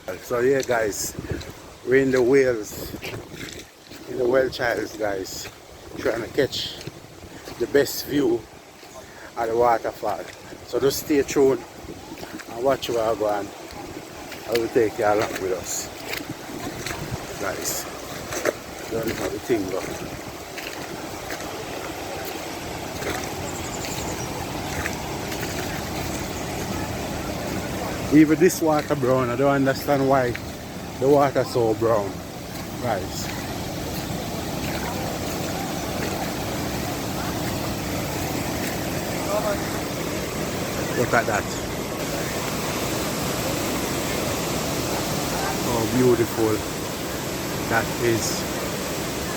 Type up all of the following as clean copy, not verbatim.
So yeah guys, we're in the Wales, in the Welsh Isles guys, trying to catch the best view at the waterfall. So just stay tuned and watch where I go and I will take you along with us. Guys, don't know how the thing go. Even this water brown, I don't understand why the water so brown. Guys. Look at that. Oh, beautiful. That is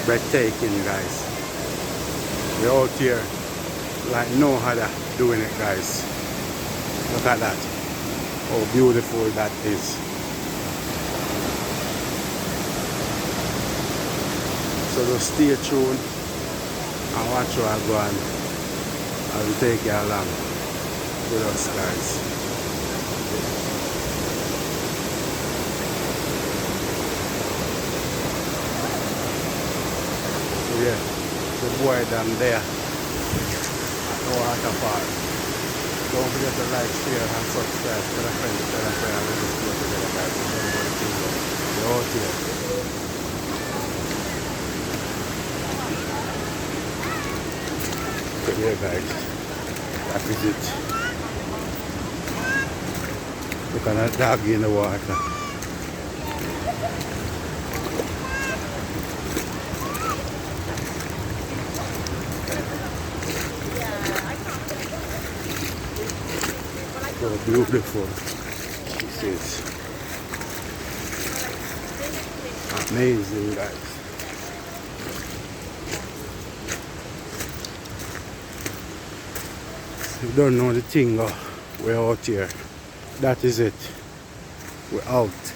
breathtaking, guys. We're out here like no other doing it, guys. Look at that. How beautiful that is. So just stay tuned and watch where I go and I will take you along with us, guys. So yeah, the boy down there at the waterfall. Don't forget to like, share and subscribe. Tell a friend, and let's just go together, guys. We're out here. So yeah guys, that is it. Look at that dog in the water. So beautiful. This is amazing, guys. You don't know the thing, we're out here. That is it. We're out.